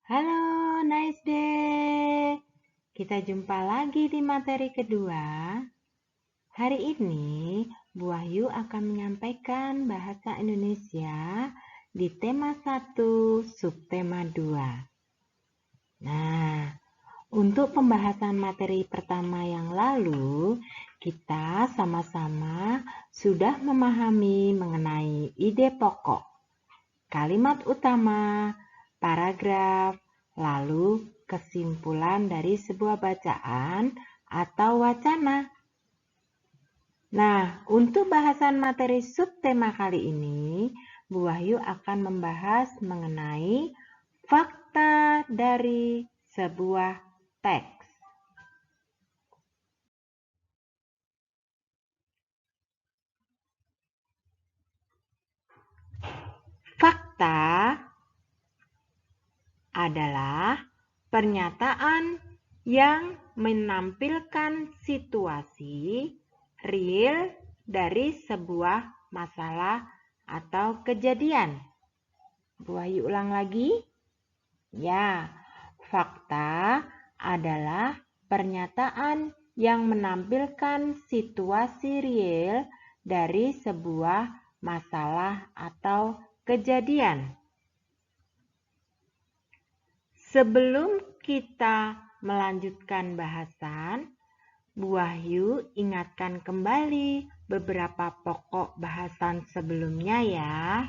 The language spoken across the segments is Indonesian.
Halo, nice day. Kita jumpa lagi di materi kedua. Hari ini, Bu Wahyu akan menyampaikan bahasa Indonesia di tema 1, subtema 2. Nah, untuk pembahasan materi pertama yang lalu, kita sama-sama sudah memahami mengenai ide pokok, kalimat utama, paragraf, lalu kesimpulan dari sebuah bacaan atau wacana. Nah, untuk bahasan materi subtema kali ini, Bu Wahyu akan membahas mengenai fakta dari sebuah teks. Fakta adalah pernyataan yang menampilkan situasi real dari sebuah masalah atau kejadian. Bu Wahyu ulang lagi. Ya, fakta adalah pernyataan yang menampilkan situasi real dari sebuah masalah atau kejadian. Sebelum kita melanjutkan bahasan, Bu Wahyu ingatkan kembali beberapa pokok bahasan sebelumnya ya.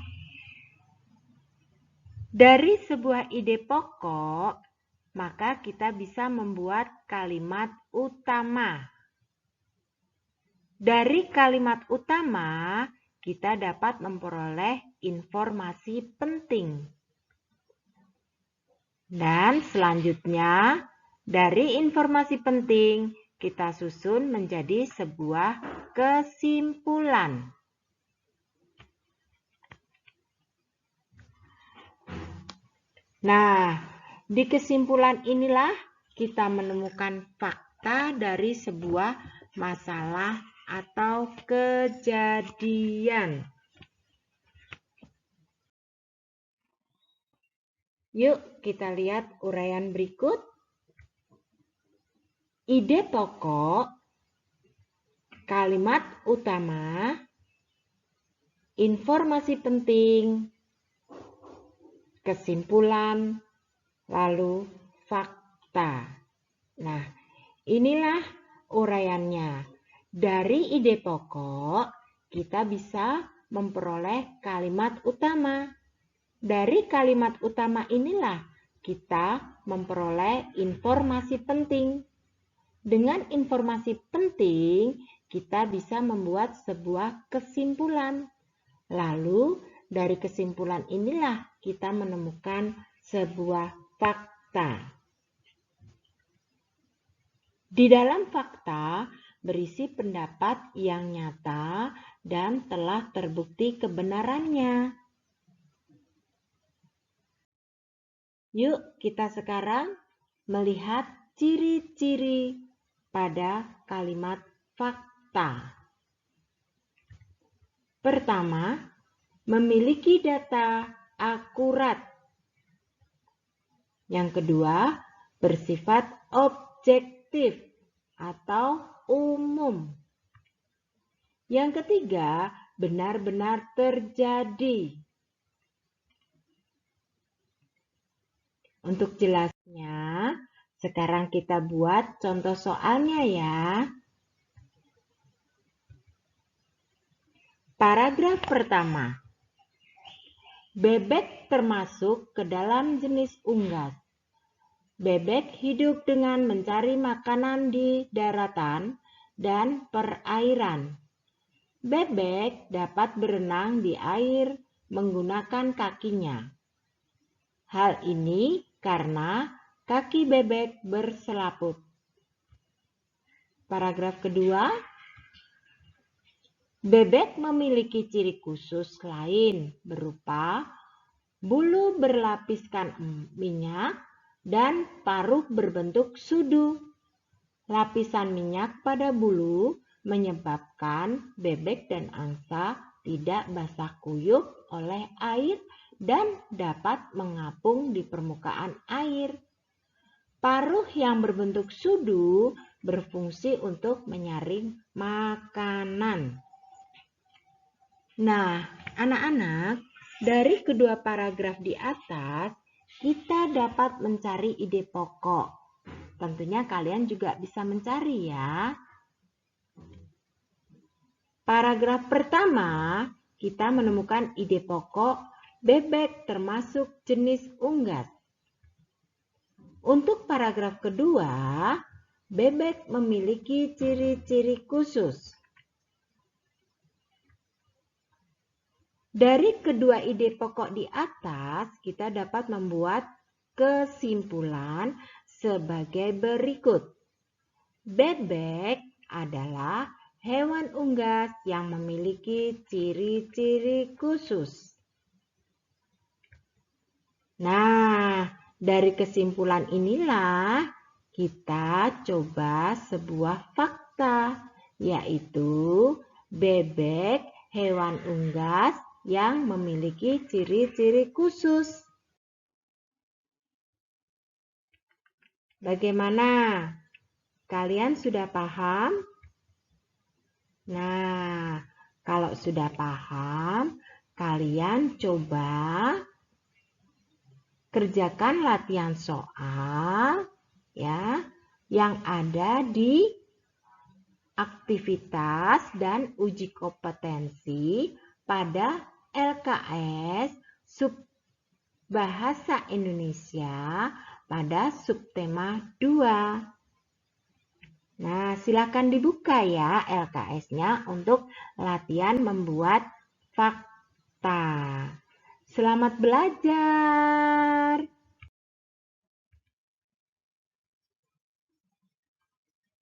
Dari sebuah ide pokok, maka kita bisa membuat kalimat utama. Dari kalimat utama, kita dapat memperoleh informasi penting. Dan selanjutnya, dari informasi penting, kita susun menjadi sebuah kesimpulan. Nah, di kesimpulan inilah kita menemukan fakta dari sebuah masalah atau kejadian. Yuk kita lihat uraian berikut. Ide pokok, kalimat utama, informasi penting, kesimpulan, lalu fakta. Nah, inilah uraiannya. Dari ide pokok, kita bisa memperoleh kalimat utama. Dari kalimat utama inilah kita memperoleh informasi penting. Dengan informasi penting, kita bisa membuat sebuah kesimpulan. Lalu, dari kesimpulan inilah kita menemukan sebuah fakta. Di dalam fakta berisi pendapat yang nyata dan telah terbukti kebenarannya. Yuk kita sekarang melihat ciri-ciri pada kalimat fakta. Pertama, memiliki data akurat. Yang kedua, bersifat objektif atau umum. Yang ketiga, benar-benar terjadi. Untuk jelasnya, sekarang kita buat contoh soalnya ya. Paragraf pertama. Bebek termasuk ke dalam jenis unggas. Bebek hidup dengan mencari makanan di daratan dan perairan. Bebek dapat berenang di air menggunakan kakinya. Hal ini karena kaki bebek berselaput. Paragraf kedua, bebek memiliki ciri khusus lain berupa bulu berlapiskan minyak dan paruh berbentuk sudu. Lapisan minyak pada bulu menyebabkan bebek dan angsa tidak basah kuyup oleh air dan dapat mengapung di permukaan air. Paruh yang berbentuk sudu berfungsi untuk menyaring makanan. Nah, anak-anak, dari kedua paragraf di atas, kita dapat mencari ide pokok. Tentunya kalian juga bisa mencari ya. Paragraf pertama, kita menemukan ide pokok bebek termasuk jenis unggas. Untuk paragraf kedua, bebek memiliki ciri-ciri khusus. Dari kedua ide pokok di atas, kita dapat membuat kesimpulan sebagai berikut. Bebek adalah hewan unggas yang memiliki ciri-ciri khusus. Nah, dari kesimpulan inilah kita coba sebuah fakta, yaitu bebek hewan unggas yang memiliki ciri-ciri khusus. Bagaimana? Kalian sudah paham? Nah, kalau sudah paham, kalian coba kerjakan latihan soal ya yang ada di aktivitas dan uji kompetensi pada LKS sub Bahasa Indonesia pada subtema 2. Nah, silakan dibuka ya LKS-nya untuk latihan membuat fakta. Selamat belajar.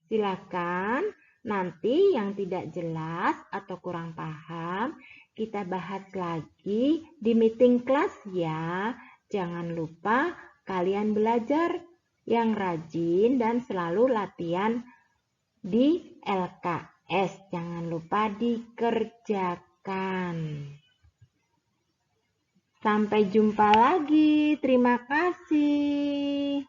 Silakan nanti yang tidak jelas atau kurang paham kita bahas lagi di meeting kelas ya. Jangan lupa kalian belajar yang rajin dan selalu latihan di LKS. Jangan lupa dikerjakan. Sampai jumpa lagi. Terima kasih.